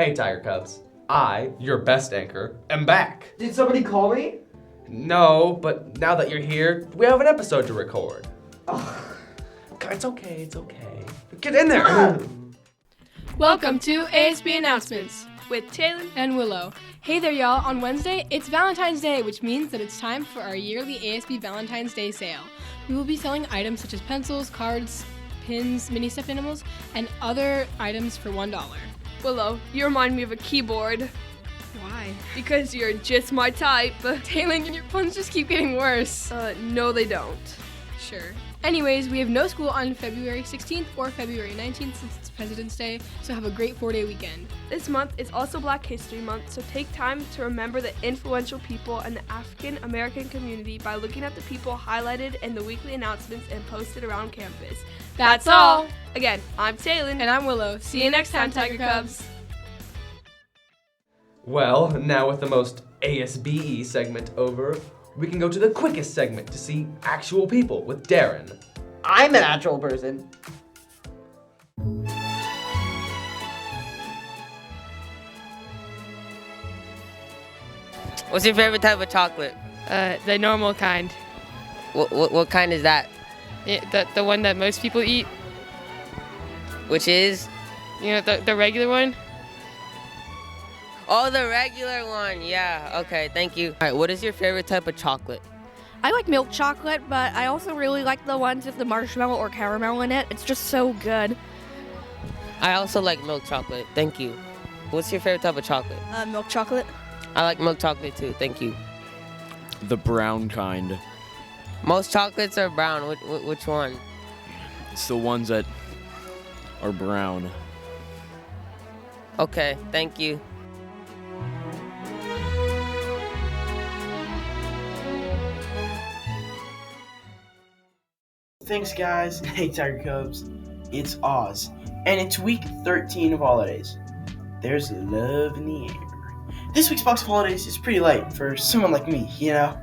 Hey Tiger Cubs, I, your best anchor, am back. Did somebody call me? No, but now that you're here, we have an episode to record. Ugh. It's okay. Get in there. Welcome to ASP Announcements with Taylor and Willow. Hey there, y'all. On Wednesday, it's Valentine's Day, which means that it's time for our yearly ASP Valentine's Day sale. We will be selling items such as pencils, cards, pins, mini stuffed animals, and other items for $1. Willow, you remind me of a keyboard. Why? Because you're just my type. Taylor, your puns just keep getting worse. No they don't. Sure. Anyways, we have no school on February 16th or February 19th since it's President's Day, so have a great 4-day weekend. This month is also Black History Month, so take time to remember the influential people in the African American community by looking at the people highlighted in the weekly announcements and posted around campus. That's all! Again, I'm Taylor. And I'm Willow. See you next time, Tiger Cubs. Well, now with the most ASBE segment over, we can go to the quickest segment to see actual people with Darren. I'm an actual person. What's your favorite type of chocolate? The normal kind. What kind is that? The one that most people eat. Which is? You know, the regular one. Oh, the regular one. Yeah, okay, thank you. All right, what is your favorite type of chocolate? I like milk chocolate, but I also really like the ones with the marshmallow or caramel in it. It's just so good. I also like milk chocolate, thank you. What's your favorite type of chocolate? Milk chocolate. I like milk chocolate too, thank you. The brown kind. Most chocolates are brown. Which one? It's the ones that are brown. Okay, thank you. Thanks, guys. Hey, Tiger Cubs. It's Oz, and it's week 13 of holidays. There's love in the air. This week's box of holidays is pretty light for someone like me, you know?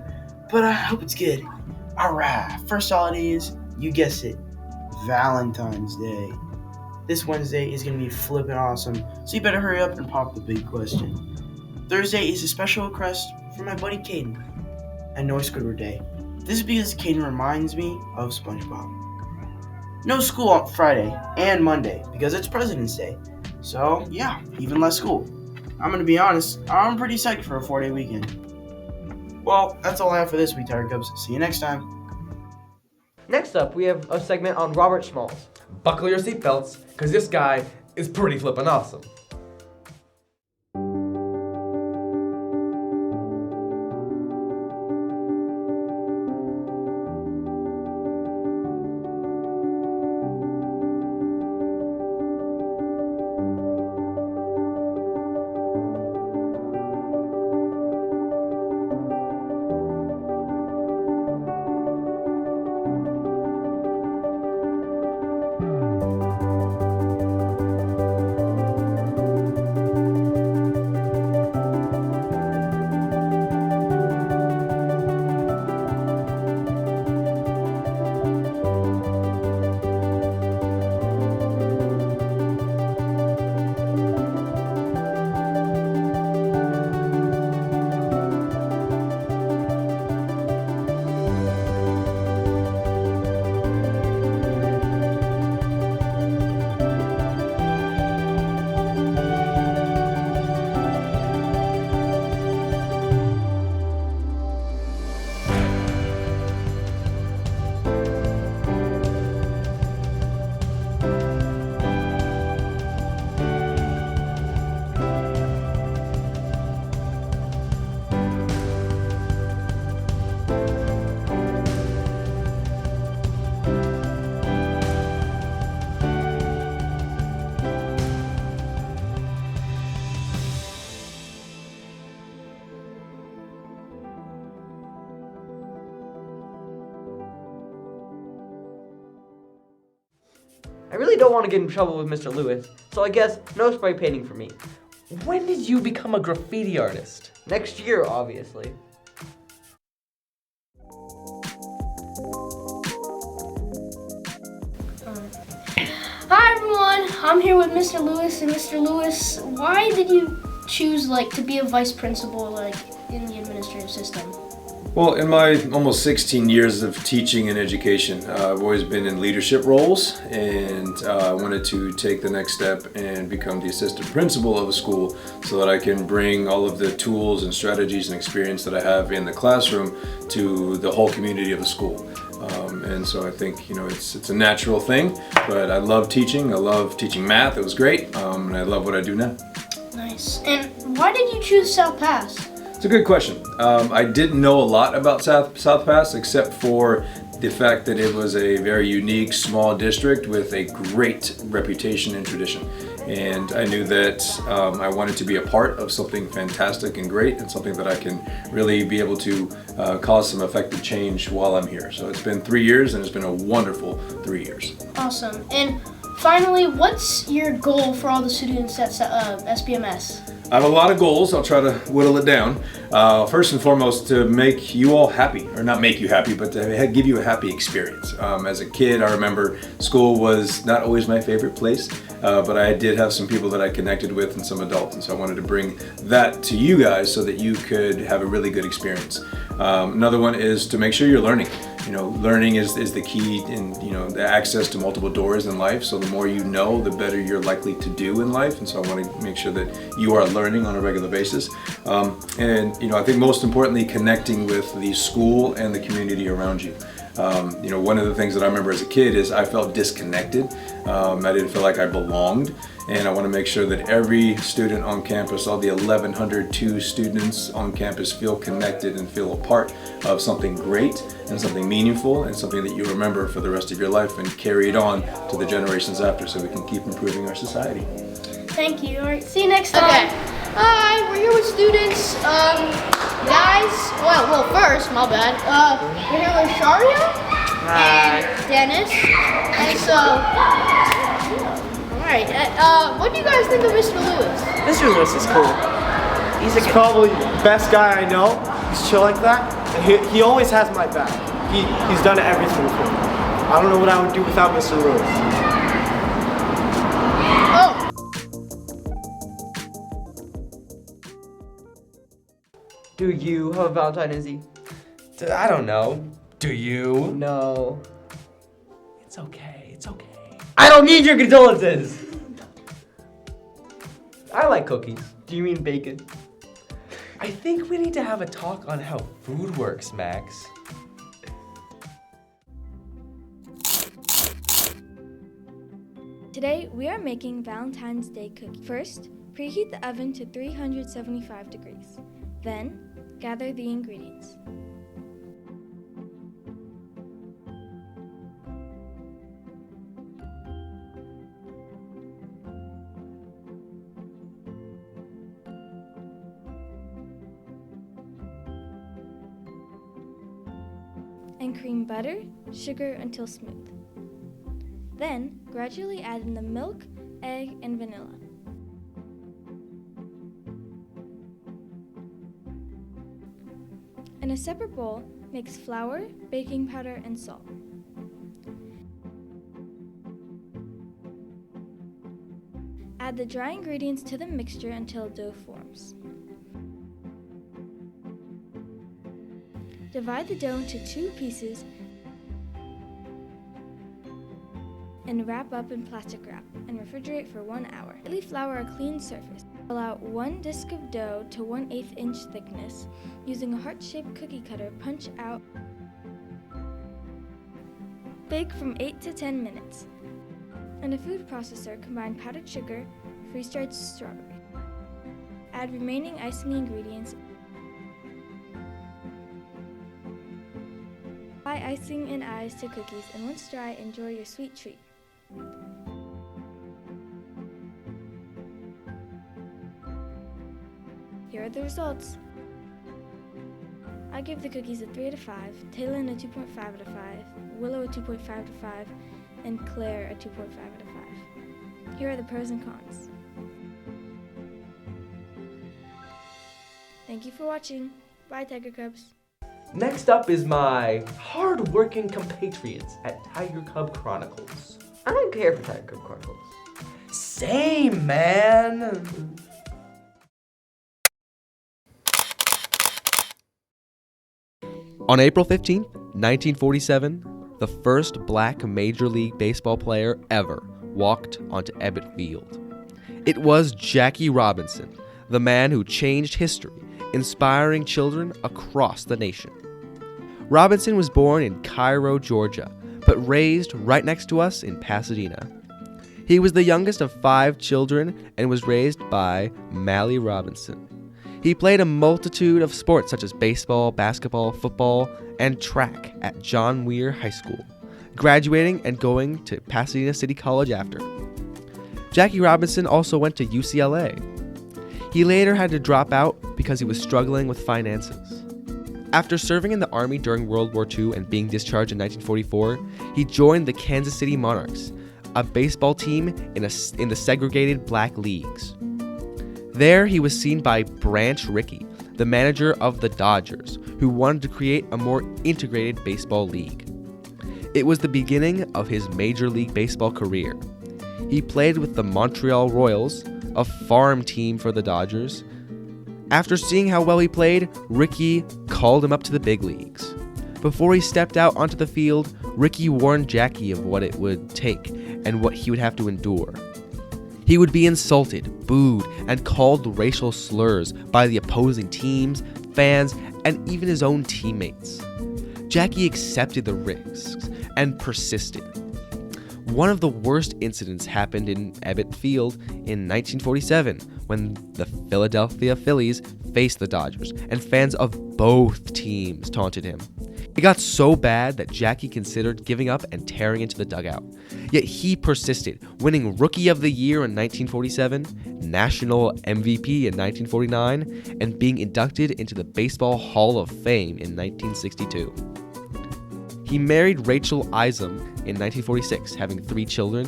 But I hope it's good. Alright, first holiday is, you guessed it, Valentine's Day. This Wednesday is going to be flippin' awesome, so you better hurry up and pop the big question. Thursday is a special request from my buddy Caden, and no Squidward Day. This is because Caden reminds me of SpongeBob. No school on Friday and Monday because it's President's Day. So, yeah, even less school. I'm gonna be honest, I'm pretty psyched for a 4-day weekend. Well, that's all I have for this week, Tiger Cubs. See you next time. Next up, we have a segment on Robert Smalls. Buckle your seatbelts, because this guy is pretty flippin' awesome. I really don't want to get in trouble with Mr. Lewis, so I guess no spray painting for me. When did you become a graffiti artist? Next year, obviously. Hi everyone, I'm here with Mr. Lewis, and Mr. Lewis, why did you choose to be a vice principal in the administrative system? Well, in my almost 16 years of teaching and education, I've always been in leadership roles, and I wanted to take the next step and become the assistant principal of a school so that I can bring all of the tools and strategies and experience that I have in the classroom to the whole community of a school. And so I think, it's a natural thing, but I love teaching. I love teaching math. It was great, and I love what I do now. Nice. And why did you choose South Pass? It's a good question. I didn't know a lot about South Pass except for the fact that it was a very unique small district with a great reputation and tradition. And I knew that I wanted to be a part of something fantastic and great, and something that I can really be able to cause some effective change while I'm here. So it's been 3 years, and it's been a wonderful 3 years. Awesome. And finally, what's your goal for all the students at SPMS? I have a lot of goals. I'll try to whittle it down. First and foremost, to make you all happy, or not make you happy, but to give you a happy experience. As a kid, I remember school was not always my favorite place, but I did have some people that I connected with and some adults, and so I wanted to bring that to you guys so that you could have a really good experience. Another one is to make sure you're learning. Learning is the key in, the access to multiple doors in life. So the more you know, the better you're likely to do in life. And so I want to make sure that you are learning on a regular basis. And I think most importantly, connecting with the school and the community around you. One of the things that I remember as a kid is I felt disconnected. I didn't feel like I belonged. And I want to make sure that every student on campus, all the 1,102 students on campus, feel connected and feel a part of something great and something meaningful and something that you remember for the rest of your life and carry it on to the generations after, so we can keep improving our society. Thank you. All right, see you next time. Okay. Hi, we're here with students. Guys, well, first, my bad. We're here with Sharia and Dennis. And so, alright, what do you guys think of Mr. Lewis? Mr. Lewis is cool. He's probably the best guy I know. He's chill like that. And he always has my back. He's done everything for me. I don't know what I would do without Mr. Lewis. Oh. Do you have a Valentine, Izzy? I don't know. Do you? No. It's okay. It's okay. I don't need your condolences! I like cookies. Do you mean bacon? I think we need to have a talk on how food works, Max. Today, we are making Valentine's Day cookies. First, preheat the oven to 375 degrees. Then, gather the ingredients. And cream butter, sugar until smooth. Then, gradually add in the milk, egg, and vanilla. In a separate bowl, mix flour, baking powder, and salt. Add the dry ingredients to the mixture until dough forms. Divide the dough into 2 pieces and wrap up in plastic wrap and refrigerate for 1 hour. Lightly flour a clean surface. Roll out 1 disc of dough to 1/8 inch thickness. Using a heart-shaped cookie cutter, punch out. Bake from 8 to 10 minutes. In a food processor, combine powdered sugar, freeze-dried strawberry. Add remaining icing ingredients. Apply icing and eyes to cookies, and once dry, enjoy your sweet treat. Here are the results. I give the cookies a 3 out of 5, Taylin a 2.5 out of 5, Willow a 2.5 out of 5, and Claire a 2.5 out of 5. Here are the pros and cons. Thank you for watching. Bye, Tiger Cubs. Next up is my hard-working compatriots at Tiger Cub Chronicles. I don't care for Tiger Cub Chronicles. Same, man. On April 15th, 1947, the first black Major League Baseball player ever walked onto Ebbett Field. It was Jackie Robinson, the man who changed history, inspiring children across the nation. Robinson was born in Cairo, Georgia, but raised right next to us in Pasadena. He was the youngest of 5 children and was raised by Mally Robinson. He played a multitude of sports such as baseball, basketball, football, and track at John Muir High School, graduating and going to Pasadena City College after. Jackie Robinson also went to UCLA. He later had to drop out because he was struggling with finances. After serving in the Army during World War II and being discharged in 1944, he joined the Kansas City Monarchs, a baseball team in the segregated black leagues. There, he was seen by Branch Rickey, the manager of the Dodgers, who wanted to create a more integrated baseball league. It was the beginning of his Major League Baseball career. He played with the Montreal Royals, a farm team for the Dodgers. After seeing how well he played, Rickey called him up to the big leagues. Before he stepped out onto the field, Rickey warned Jackie of what it would take and what he would have to endure. He would be insulted, booed, and called racial slurs by the opposing teams, fans, and even his own teammates. Jackie accepted the risks and persisted. One of the worst incidents happened in Ebbett Field in 1947 when the Philadelphia Phillies faced the Dodgers, and fans of both teams taunted him. It got so bad that Jackie considered giving up and tearing into the dugout. Yet he persisted, winning Rookie of the Year in 1947, National MVP in 1949, and being inducted into the Baseball Hall of Fame in 1962. He married Rachel Isom in 1946, having 3 children,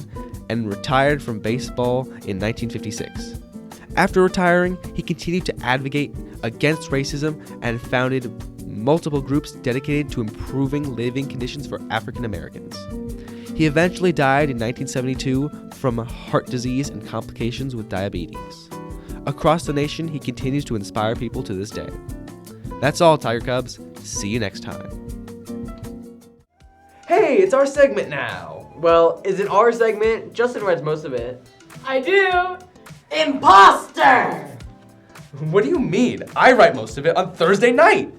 and retired from baseball in 1956. After retiring, he continued to advocate against racism and founded multiple groups dedicated to improving living conditions for African Americans. He eventually died in 1972 from heart disease and complications with diabetes. Across the nation, he continues to inspire people to this day. That's all, Tiger Cubs. See you next time. Hey, it's our segment now. Well, is it our segment? Justin writes most of it. I do. Imposter! What do you mean? I write most of it on Thursday night.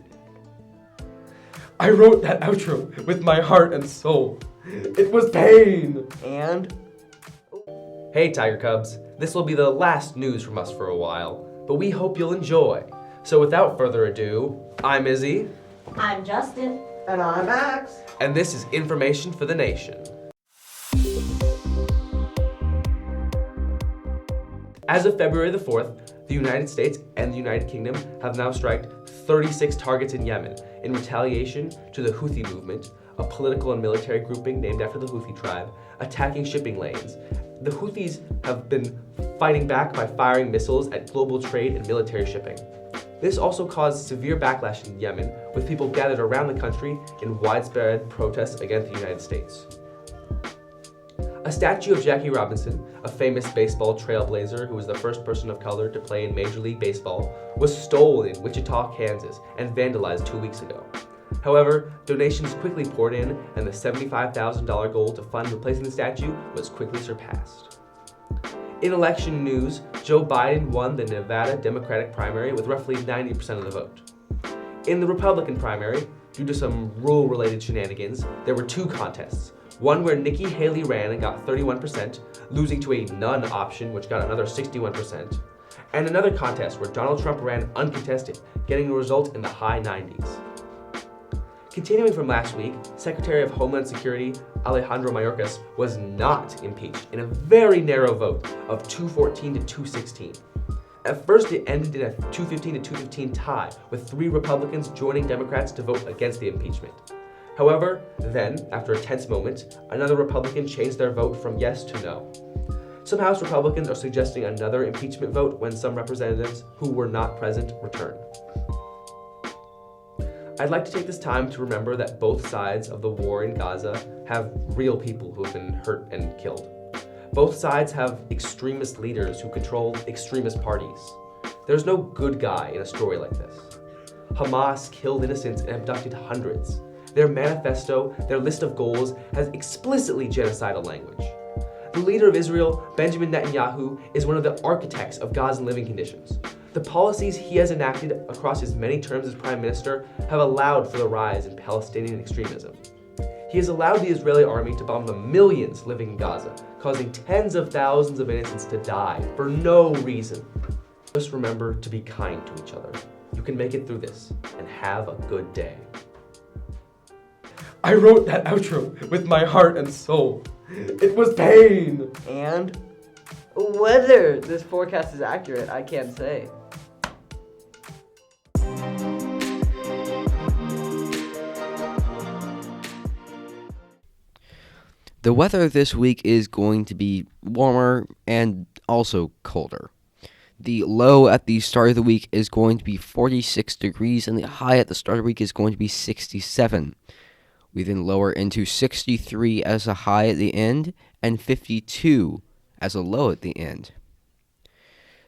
I wrote that outro with my heart and soul. It was pain. And? Hey, Tiger Cubs. This will be the last news from us for a while, but we hope you'll enjoy. So without further ado, I'm Izzy. I'm Justin. And I'm Max. And this is Information for the Nation. As of February the 4th, the United States and the United Kingdom have now struck 36 targets in Yemen in retaliation to the Houthi movement, a political and military grouping named after the Houthi tribe, attacking shipping lanes. The Houthis have been fighting back by firing missiles at global trade and military shipping. This also caused severe backlash in Yemen, with people gathered around the country in widespread protests against the United States. A statue of Jackie Robinson, a famous baseball trailblazer who was the first person of color to play in Major League Baseball, was stolen in Wichita, Kansas, and vandalized 2 weeks ago. However, donations quickly poured in, and the $75,000 goal to fund replacing the statue was quickly surpassed. In election news, Joe Biden won the Nevada Democratic primary with roughly 90% of the vote. In the Republican primary, due to some rule-related shenanigans, there were 2 contests. One where Nikki Haley ran and got 31%, losing to a none option which got another 61%, and another contest where Donald Trump ran uncontested, getting a result in the high 90s. Continuing from last week, Secretary of Homeland Security Alejandro Mayorkas was not impeached in a very narrow vote of 214 to 216. At first, it ended in a 215 to 215 tie, with 3 Republicans joining Democrats to vote against the impeachment. However, then, after a tense moment, another Republican changed their vote from yes to no. Some House Republicans are suggesting another impeachment vote when some representatives who were not present return. I'd like to take this time to remember that both sides of the war in Gaza have real people who have been hurt and killed. Both sides have extremist leaders who control extremist parties. There's no good guy in a story like this. Hamas killed innocents and abducted hundreds. Their manifesto, their list of goals, has explicitly genocidal language. The leader of Israel, Benjamin Netanyahu, is one of the architects of Gazan living conditions. The policies he has enacted across his many terms as prime minister have allowed for the rise in Palestinian extremism. He has allowed the Israeli army to bomb the millions living in Gaza, causing tens of thousands of innocents to die for no reason. Just remember to be kind to each other. You can make it through this, and have a good day. I wrote that outro with my heart and soul. It was pain! And whether this forecast is accurate, I can't say. The weather this week is going to be warmer and also colder. The low at the start of the week is going to be 46 degrees, and the high at the start of the week is going to be 67. We then lower into 63 as a high at the end, and 52 as a low at the end.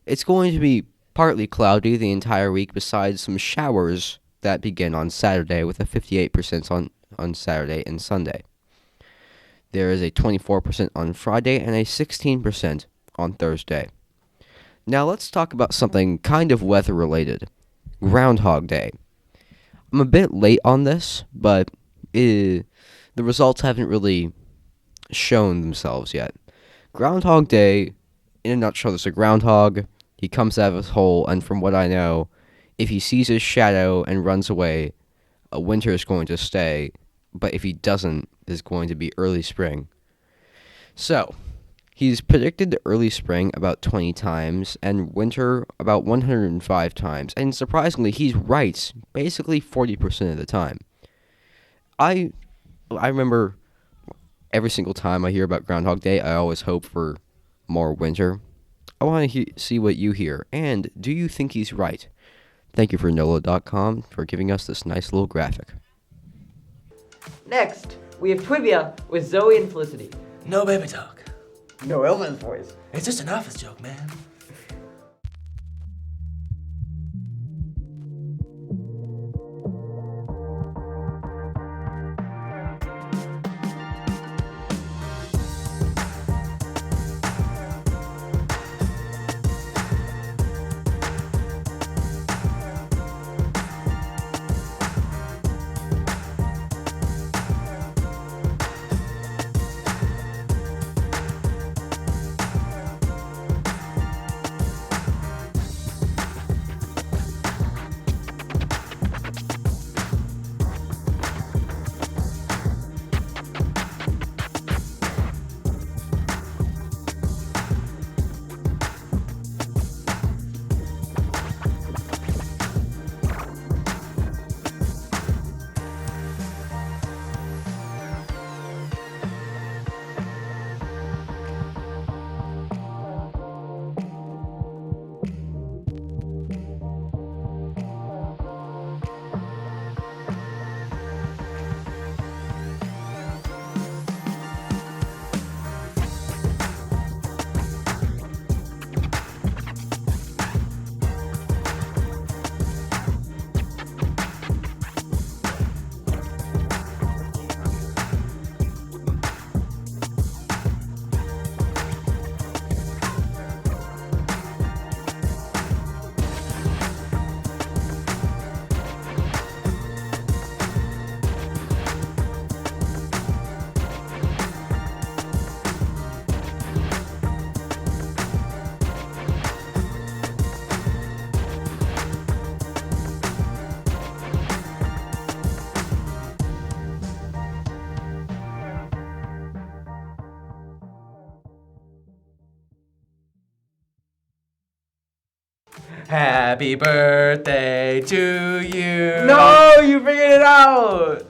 It's going to be partly cloudy the entire week, besides some showers that begin on Saturday, with a 58% on Saturday and Sunday. There is a 24% on Friday and a 16% on Thursday. Now let's talk about something kind of weather-related. Groundhog Day. I'm a bit late on this, but the results haven't really shown themselves yet. Groundhog Day, in a nutshell, there's a groundhog. He comes out of his hole, and from what I know, if he sees his shadow and runs away, a winter is going to stay. But if he doesn't, there's going to be early spring. So, he's predicted the early spring about 20 times, and winter about 105 times. And surprisingly, he's right basically 40% of the time. I remember every single time I hear about Groundhog Day, I always hope for more winter. I want to see what you hear, and do you think he's right? Thank you for NOLA.com for giving us this nice little graphic. Next, we have Trivia with Zoe and Felicity. No baby talk. No Elvis voice. It's just an office joke, man. Happy birthday to you. No, you figured it out.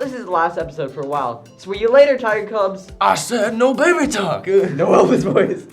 this is the last episode for a while. So, see you later, Tiger Cubs. I said no baby talk. Good. No Elvis voice.